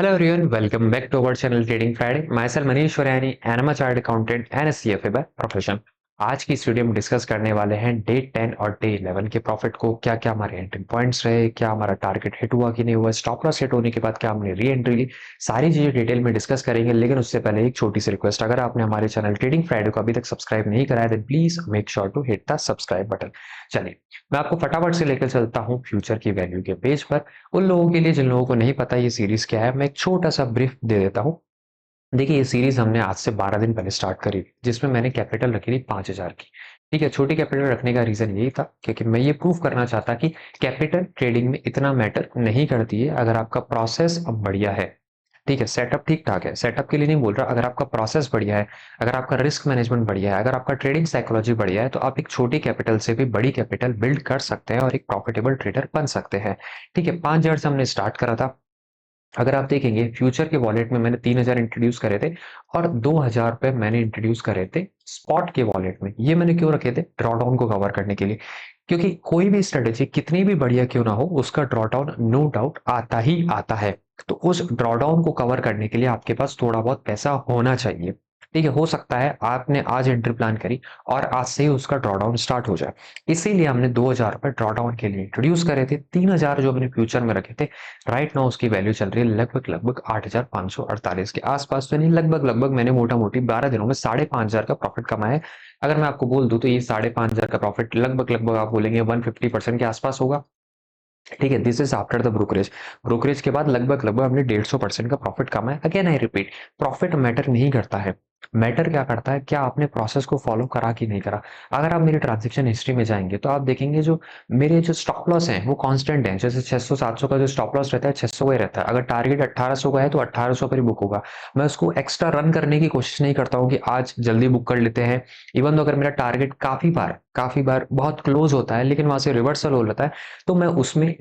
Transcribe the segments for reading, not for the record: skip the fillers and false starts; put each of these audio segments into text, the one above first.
Hello everyone, welcome back to our channel Trading Friday. Myself Manish Shoryani and I'm a chartered accountant and a CFA by profession. आज की इस video में discuss करने वाले हैं day 10 और day 11 के प्रॉफिट को। क्या क्या हमारे एंट्री पॉइंट्स रहे, क्या हमारा टारगेट हिट हुआ कि नहीं हुआ, स्टॉप लॉस हिट होने के बाद क्या हमने री एंट्री ली, सारी चीजें डिटेल में डिस्कस करेंगे। लेकिन उससे पहले एक छोटी सी रिक्वेस्ट, अगर आपने हमारे चैनल ट्रेडिंग फ्राइडे को अभी तक सब्सक्राइब नहीं कराया then please make sure to hit the subscribe button. चलिए मैं आपको फटाफट से लेकर चलता हूँ फ्यूचर की वैल्यू के पेज पर। उन लोगों के लिए जिन लोगों को नहीं पता ये सीरीज क्या है, मैं एक छोटा सा ब्रीफ दे देता हूँ। देखिए ये सीरीज हमने आज से 12 दिन पहले स्टार्ट करी थी, जिसमें मैंने कैपिटल रखी थी 5,000 की। ठीक है, छोटी कैपिटल रखने का रीजन यही था क्योंकि मैं ये प्रूव करना चाहता कि कैपिटल ट्रेडिंग में इतना मैटर नहीं करती है अगर आपका प्रोसेस अब बढ़िया है। ठीक है, सेटअप ठीक ठाक है, सेटअप के लिए नहीं बोल रहा, अगर आपका प्रोसेस बढ़िया है, अगर आपका रिस्क मैनेजमेंट बढ़िया है, अगर आपका ट्रेडिंग साइकोलॉजी बढ़िया है, तो आप एक छोटी कैपिटल से भी बड़ी कैपिटल बिल्ड कर सकते हैं और एक प्रॉफिटेबल ट्रेडर बन सकते हैं। ठीक है, 5,000 से हमने स्टार्ट करा था। अगर आप देखेंगे फ्यूचर के वॉलेट में मैंने 3,000 इंट्रोड्यूस करे थे और 2,000 रुपए मैंने इंट्रोड्यूस करे थे स्पॉट के वॉलेट में। ये मैंने क्यों रखे थे? ड्रॉडाउन को कवर करने के लिए। क्योंकि कोई भी स्ट्रेटेजी कितनी भी बढ़िया क्यों ना हो, उसका ड्रॉडाउन नो डाउट आता ही आता है। तो उस ड्रॉडाउन को कवर करने के लिए आपके पास थोड़ा बहुत पैसा होना चाहिए। ठीक है, हो सकता है आपने आज एंट्री प्लान करी और आज से ही उसका ड्रॉडाउन स्टार्ट हो जाए। इसीलिए हमने 2,000 रुपए ड्रॉडाउन के लिए इंट्रोड्यूस करे थे। 3,000 जो हमने फ्यूचर में रखे थे, राइट नाउ उसकी वैल्यू चल रही है लगभग 8,548 के आसपास। तो नहीं, लगभग मैंने मोटा मोटी 12 दिनों में 5,500 का प्रॉफिट कमाया है। अगर मैं आपको बोल दूं तो ये 5,500 का प्रॉफिट लगभग आप बोलेंगे 150% के आसपास होगा। ठीक है, this is after the brokerage. Brokerage के बाद लगभग हमने 150% का प्रॉफिट कमाया। Again I repeat, profit matter नहीं करता है। मैटर क्या करता है, क्या आपने प्रोसेस को फॉलो करा कि नहीं करा। अगर आप मेरी ट्रांजेक्शन हिस्ट्री में जाएंगे तो आप देखेंगे जो मेरे जो स्टॉप लॉस हैं वो कांस्टेंट हैं। जैसे 600-700 का जो स्टॉप लॉस रहता है 600 का ही रहता है। अगर टारगेट 1,800 का है तो 1,800 पर ही बुक होगा। मैं उसको एक्स्ट्रा रन करने की कोशिश नहीं करता हूँ कि आज जल्दी बुक कर लेते हैं। इवन तो अगर मेरा टारगेट काफी बार बहुत क्लोज होता है लेकिन वहां से रिवर्सल हो जाता है, तो मैं उसमें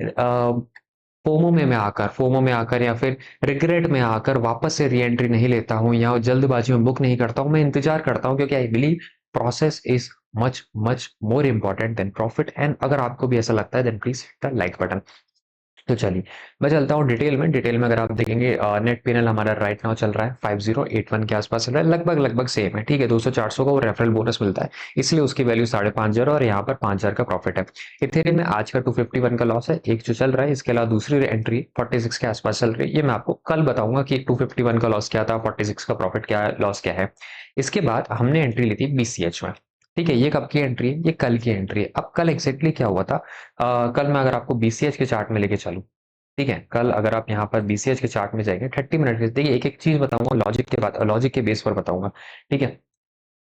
फोमो में आकर या फिर रिग्रेट में आकर वापस से री एंट्री नहीं लेता हूँ या जल्दबाजी में बुक नहीं करता हूँ। मैं इंतजार करता हूँ क्योंकि I believe process is much much more important than profit. And अगर आपको भी ऐसा लगता है then please hit the like button. तो चलिए मैं चलता हूँ डिटेल में अगर आप देखेंगे नेट पेनल हमारा राइट नाउ चल रहा है 5081 के आसपास चल रहा है। लगभग सेम है। ठीक है, 200-400 का वो रेफरल बोनस मिलता है, इसलिए उसकी वैल्यू 5,500 और यहाँ पर 5,000 का प्रॉफिट है। इथेरियम में आज का 251 का लॉस है, एक जो चल रहा है। इसके अलावा दूसरी एंट्री 46 के आसपास चल रही है। ये मैं आपको कल बताऊंगा कि 251 का लॉस क्या था, 46 का प्रॉफिट क्या है, लॉस क्या है। इसके बाद हमने एंट्री ली थी बीसीएच में। ठीक है, ये कब की एंट्री है? ये कल की एंट्री है। अब कल एग्जैक्टली क्या हुआ था, कल मैं अगर आपको बीसीएच के चार्ट में लेके चलूं, ठीक है, कल अगर आप यहाँ पर बीसीएच के चार्ट में जाएंगे 30 मिनट के, देखिए एक एक चीज बताऊंगा, लॉजिक के बेस पर बताऊंगा। ठीक है,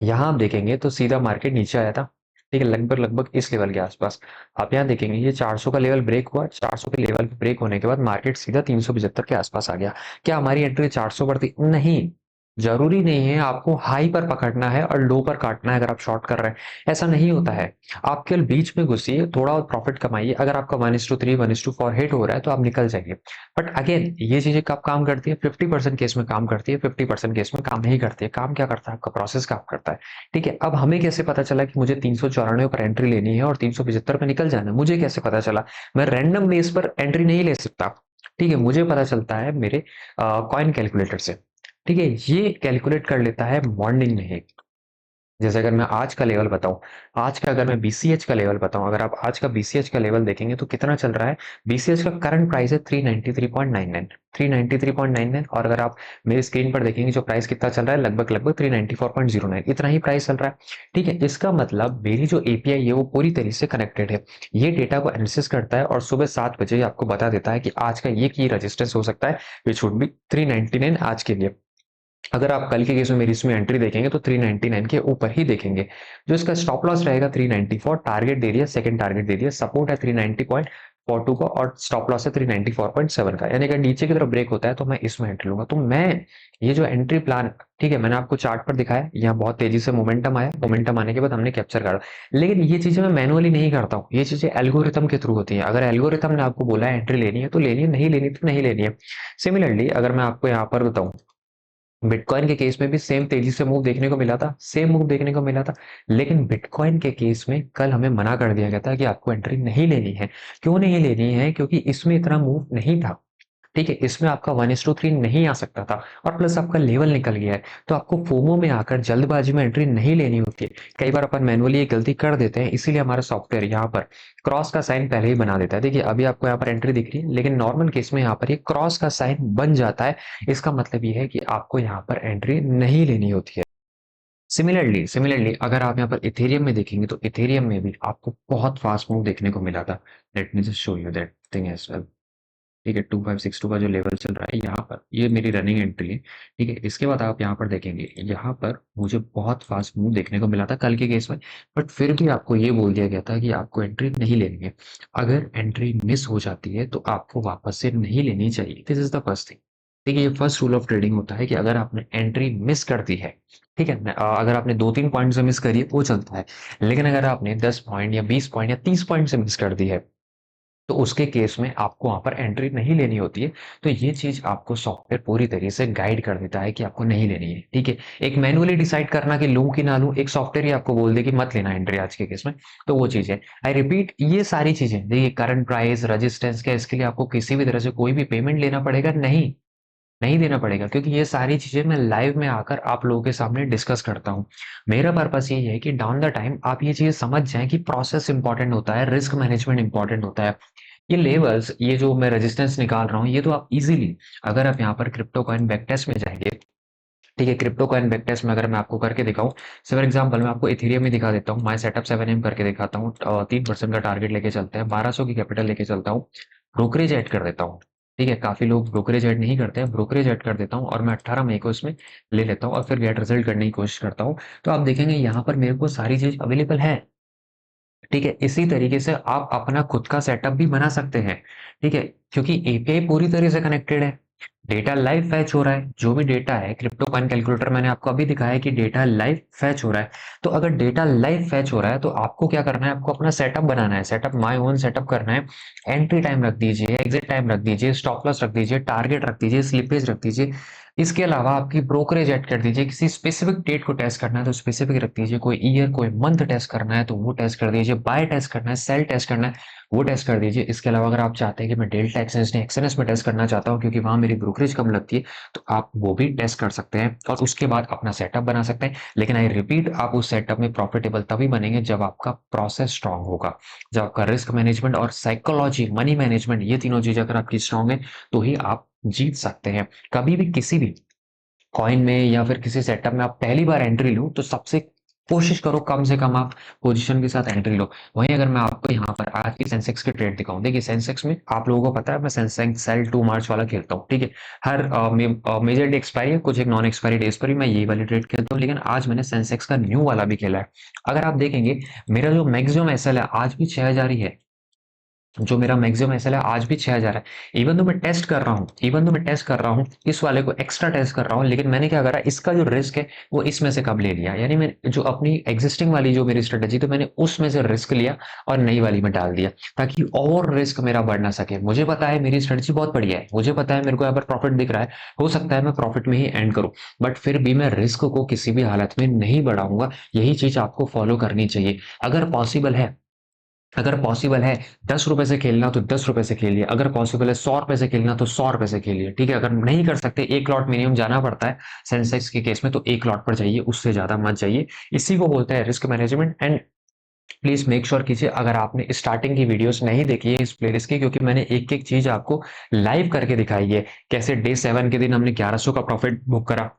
यहाँ आप देखेंगे तो सीधा मार्केट नीचे आया था। ठीक है, लगभग इस लेवल के आसपास। आप यहाँ देखेंगे ये 400 का लेवल ब्रेक हुआ। 400 के लेवल ब्रेक होने के बाद मार्केट सीधा 375 के आसपास आ गया। क्या हमारी एंट्री 400 पर थी? नहीं। जरूरी नहीं है आपको हाई पर पकड़ना है और लो पर काटना है अगर आप शॉर्ट कर रहे हैं। ऐसा नहीं होता है। आप केवल बीच में घुसिए, थोड़ा और प्रॉफिट कमाइए। अगर आपका 1:3 1:4 हिट हो रहा है तो आप निकल जाइए। बट अगेन ये चीजें कब काम करती है? 50% केस में काम करती है, 50% केस में काम नहीं करती है। काम क्या करता है? आपका प्रोसेस काम करता है। ठीक है, अब हमें कैसे पता चला कि मुझे 394 पर एंट्री लेनी है और 375 पर निकल जाना है? मुझे कैसे पता चला? मैं रैंडम बेस पर एंट्री नहीं ले सकता। ठीक है, मुझे पता चलता है मेरे कॉइन कैलकुलेटर से। ठीक है, ये कैलकुलेट कर लेता है मॉर्निंग में ही। जैसे अगर मैं आज का लेवल बताऊं, आज का अगर मैं बीसीएच का लेवल बताऊं, अगर आप आज का बीसीएच का लेवल देखेंगे तो कितना चल रहा है? बीसीएच का करंट प्राइस है 393.99, 393.99। और अगर आप मेरी स्क्रीन पर देखेंगे जो प्राइस कितना चल रहा है, लगभग 394.09, इतना ही प्राइस चल रहा है। ठीक है, इसका मतलब मेरी जो एपीआई है वो पूरी तरीके से कनेक्टेड है। ये डेटा को एनालिसिस करता है और सुबह 7 बजे आपको बता देता है कि आज का ये की रजिस्टेंस हो सकता है, विच वुड बी 399 आज के लिए। अगर आप कल के केस में मेरी इसमें एंट्री देखेंगे तो 399 के ऊपर ही देखेंगे। जो इसका स्टॉप लॉस रहेगा 394, टारगेट दे दिया, सेकंड टारगेट दे दिया, सपोर्ट है 390.42 का और स्टॉप लॉस है 394.7 का। यानी अगर नीचे की तरफ ब्रेक होता है तो मैं इसमें एंट्री लूंगा। तो मैं ये जो एंट्री प्लान, ठीक है, मैंने आपको चार्ट पर दिखाया, यहाँ बहुत तेजी से मोमेंटम आया, मोमेंटम आने के बाद हमने कैप्चर करा। लेकिन ये चीजें मैं मैनुअली नहीं करता हूँ, ये चीजें एल्गोरिथम के थ्रू होती है। अगर एल्गोरिथम ने आपको बोला है एंट्री लेनी है तो लेनी है, नहीं लेनी तो नहीं लेनी है। सिमिलरली अगर मैं आपको यहाँ पर बताऊं, बिटकॉइन के केस में भी सेम तेजी से मूव देखने को मिला था, सेम मूव देखने को मिला था। लेकिन बिटकॉइन के केस में कल हमें मना कर दिया गया था कि आपको एंट्री नहीं लेनी है। क्यों नहीं लेनी है? क्योंकि इसमें इतना मूव नहीं था। ठीक है, इसमें आपका 1:3 नहीं आ सकता था और प्लस आपका लेवल निकल गया है, तो आपको फोमो में आकर जल्दबाजी में एंट्री नहीं लेनी होती है। कई बार अपन मैनुअली ये गलती कर देते हैं, इसीलिए हमारा सॉफ्टवेयर यहाँ पर क्रॉस का साइन पहले ही बना देता है। देखिए अभी आपको यहाँ पर एंट्री दिख रही है, लेकिन नॉर्मल केस में यहाँ पर ये क्रॉस का साइन बन जाता है। इसका मतलब ये है कि आपको यहाँ पर एंट्री नहीं लेनी होती है। सिमिलरली अगर आप यहाँ पर इथेरियम में देखेंगे तो इथेरियम में भी आपको बहुत फास्ट मूव देखने को मिला था। Let me just show you that thing as well. ठीक है, 2562 का जो लेवल चल रहा है यहाँ पर, ये मेरी रनिंग एंट्री है। ठीक है, इसके बाद आप यहाँ पर देखेंगे, यहाँ पर मुझे बहुत फास्ट मूव देखने को मिला था कल के केस में, बट फिर भी आपको ये बोल दिया गया था कि आपको एंट्री नहीं लेनी है। अगर एंट्री मिस हो जाती है तो आपको वापस से नहीं लेनी चाहिए। This is the first thing. देखिए ये फर्स्ट रूल ऑफ ट्रेडिंग होता है कि अगर आपने एंट्री मिस कर दी है, ठीक है, अगर आपने 2-3 पॉइंट से मिस करी है वो चलता है, लेकिन अगर आपने 10 पॉइंट या 20 पॉइंट या 30 पॉइंट से मिस कर दी है तो उसके केस में आपको वहाँ पर एंट्री नहीं लेनी होती है। तो ये चीज़ आपको सॉफ्टवेयर पूरी तरीके से गाइड कर देता है कि आपको नहीं लेनी है, ठीक है? एक मैनुअली डिसाइड करना कि लूँ कि ना लूँ, एक सॉफ्टवेयर ही आपको बोल दे कि मत लेना एंट्री आज के केस में, तो वो चीज़ है। आई रिपीट, ये सारी चीज़ें देखिए, करंट प्राइस, रेजिस्टेंस, क्या इसके लिए आपको किसी भी तरह से कोई भी पेमेंट लेना पड़ेगा? नहीं, नहीं देना पड़ेगा, क्योंकि ये सारी चीज़ें मैं लाइव में आकर आप लोगों के सामने डिस्कस करता हूँ। मेरा पर्पस यही है कि डाउन द टाइम आप ये चीज़ें समझ जाएँ कि प्रोसेस इंपॉर्टेंट होता है, रिस्क मैनेजमेंट इंपॉर्टेंट होता है। ये लेवल्स, ये जो मैं रेजिस्टेंस निकाल रहा हूँ, ये तो आप इजीली, अगर आप यहाँ पर क्रिप्टो कॉइन बैकटेस्ट में जाएंगे, ठीक है, क्रिप्टो कॉइन बैकटेस्ट में अगर मैं आपको करके दिखाऊं, फॉर एग्जांपल मैं आपको इथेरियम में दिखा देता हूँ, माई सेटअप 7M करके दिखाता हूँ, 3% का टारगेट लेके चलते हैं, 1200 की कैपिटल लेके चलता हूँ, ब्रोकरेज ऐड कर देता हूँ। ठीक है, काफी लोग ब्रोकरेज ऐड नहीं करते हैं, ब्रोकरेज ऐड कर देता हूँ और मैं 18 मई को इसमें ले लेता हूँ और फिर गेट रिजल्ट करने की कोशिश करता हूँ। तो आप देखेंगे यहाँ पर मेरे को सारी चीज अवेलेबल है। ठीक है, इसी तरीके से आप अपना खुद का सेटअप भी बना सकते हैं। ठीक है, क्योंकि एपीआई पूरी तरह से कनेक्टेड है, डेटा लाइव फैच हो रहा है, जो भी डेटा है क्रिप्टो कॉइन कैलकुलेटर मैंने आपको अभी दिखाया है कि डेटा लाइव फैच हो रहा है। तो अगर डेटा लाइव फैच हो रहा है तो आपको क्या करना है, आपको अपना सेटअप बनाना है, सेटअप माय ओन सेटअप करना है। एंट्री टाइम रख दीजिए, एग्जिट टाइम रख दीजिए, स्टॉप लॉस रख दीजिए, टारगेट रख दीजिए, स्लिपेज रख दीजिए। इसके अलावा आपकी ब्रोकरेज ऐड कर दीजिए, किसी स्पेसिफिक डेट को टेस्ट करना है तो स्पेसिफिक रख दीजिए, कोई ईयर कोई मंथ टेस्ट करना है तो वो टेस्ट कर दीजिए, बाय टेस्ट करना है, सेल टेस्ट करना है, वो टेस्ट कर दीजिए। इसके अलावा अगर आप चाहते हैं कि मैं डेल्टा एक्सएनएस नहीं एक्सएनएस में टेस्ट करना चाहता हूँ क्योंकि वहां मेरी ब्रोकरेज कम लगती है, तो आप वो भी टेस्ट कर सकते हैं और उसके बाद अपना सेटअप बना सकते हैं। लेकिन आई रिपीट, आप उस सेटअप में प्रॉफिटेबल तभी बनेंगे जब आपका प्रोसेस स्ट्रांग होगा, जब आपका रिस्क मैनेजमेंट और साइकोलॉजी, मनी मैनेजमेंट, ये तीनों चीज अगर आपकी स्ट्रांग है तो ही आप जीत सकते हैं। कभी भी किसी भी कॉइन में या फिर किसी सेटअप में आप पहली बार एंट्री लो तो सबसे कोशिश करो कम से कम आप पोजीशन के साथ एंट्री लो। वहीं अगर मैं आपको यहाँ पर आज की सेंसेक्स की ट्रेड दिखाऊं, देखिए सेंसेक्स में आप लोगों को पता है मैं सेंसेक्स सेल 2 मार्च वाला खेलता हूँ। ठीक है, हर मेजर एक्सपायरी है, कुछ एक नॉन एक्सपायरी डेज पर ही मैं ये वाली ट्रेड खेलता हूँ, लेकिन आज मैंने सेंसेक्स का न्यू वाला भी खेला है। अगर आप देखेंगे मेरा जो मैक्सिमम एसएल है आज भी 6000 ही है, जो मेरा मैक्सिमम एसएल है आज भी 6000 है। इवन तो मैं टेस्ट कर रहा हूँ, इस वाले को एक्स्ट्रा टेस्ट कर रहा हूँ, लेकिन मैंने क्या करा, इसका जो रिस्क है वो इसमें से कब ले लिया, यानी मैं जो अपनी एग्जिस्टिंग वाली जो मेरी स्ट्रेटेजी तो मैंने उसमें से रिस्क लिया और नई वाली में डाल दिया, ताकि और रिस्क मेरा बढ़ ना सके। मुझे पता है मेरी स्ट्रेटेजी बहुत बढ़िया है, मुझे पता है मेरे को यहाँ पर प्रॉफिट दिख रहा है, हो सकता है मैं प्रॉफिट में ही एंड करूं, बट फिर भी मैं रिस्क को किसी भी हालत में नहीं बढ़ाऊंगा। यही चीज आपको फॉलो करनी चाहिए। अगर पॉसिबल है, अगर पॉसिबल है 10 रुपए से खेलना तो 10 रुपए से खेलिए, अगर पॉसिबल है 100 रुपए से खेलना तो 100 रुपए से खेलिए। ठीक है, अगर नहीं कर सकते, एक लॉट मिनिमम जाना पड़ता है सेंसेक्स के केस में, तो एक लॉट पर जाइए, उससे ज्यादा मत जाइए। इसी को बोलते हैं risk management. And please make sure कीजिए अगर आपने स्टार्टिंग की वीडियोस नहीं देखी है इस प्लेलिस्ट की, क्योंकि मैंने एक एक चीज आपको लाइव करके दिखाई है, कैसे डे 7 के दिन हमने 1100 का प्रॉफिट बुक करा,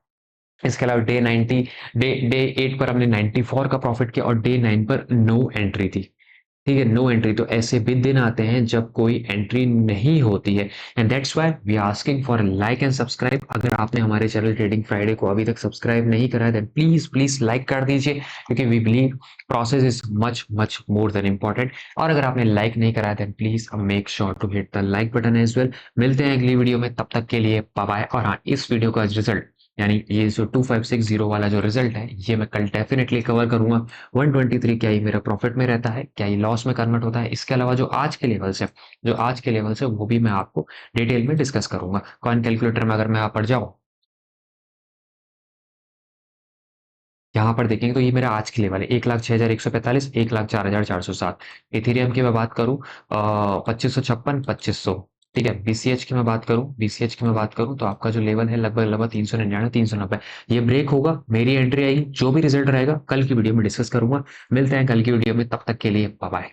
इसके अलावा डे 90, डे 8 पर हमने 94 का प्रॉफिट किया और डे 9 पर नो एंट्री थी। ठीक है, नो एंट्री। तो ऐसे भी दिन आते हैं जब कोई एंट्री नहीं होती है, and that's why we are asking for like and subscribe. अगर आपने हमारे चैनल ट्रेडिंग फ्राइडे को अभी तक सब्सक्राइब नहीं करा है देन प्लीज प्लीज लाइक कर दीजिए, क्योंकि we believe process is much much more than important. और अगर आपने लाइक नहीं करा है then please make sure to hit the like button as well. मिलते हैं अगली वीडियो में, तब तक के लिए बाय बाय। और हाँ, इस वीडियो का रिजल्ट, यानी ये जो 2560 वाला जो रिजल्ट है, ये मैं कल डेफिनेटली कवर करूंगा। 123 क्या ही मेरा प्रॉफिट में रहता है, क्या ही लॉस में कन्वर्ट होता है, इसके अलावा जो आज के लेवल्स है, वो भी मैं आपको डिटेल में डिस्कस करूंगा। कॉइन कैलकुलेटर में अगर मैं यहाँ पर जाऊँ, यहाँ पर देखेंगे तो ये मेरा आज के लेवल है 1,06,145, 1,04,407। इथेरियम की मैं बात करूँ 2556, 2500, ठीक है, बीसीएच की मैं बात करूं, बीसीएच की मैं बात करूं तो आपका जो लेवल है लगभग लगभग 399 390, ये ब्रेक होगा, मेरी एंट्री आएगी, जो भी रिजल्ट रहेगा कल की वीडियो में डिस्कस करूंगा। मिलते हैं कल की वीडियो में, तब तक के लिए बाय बाय।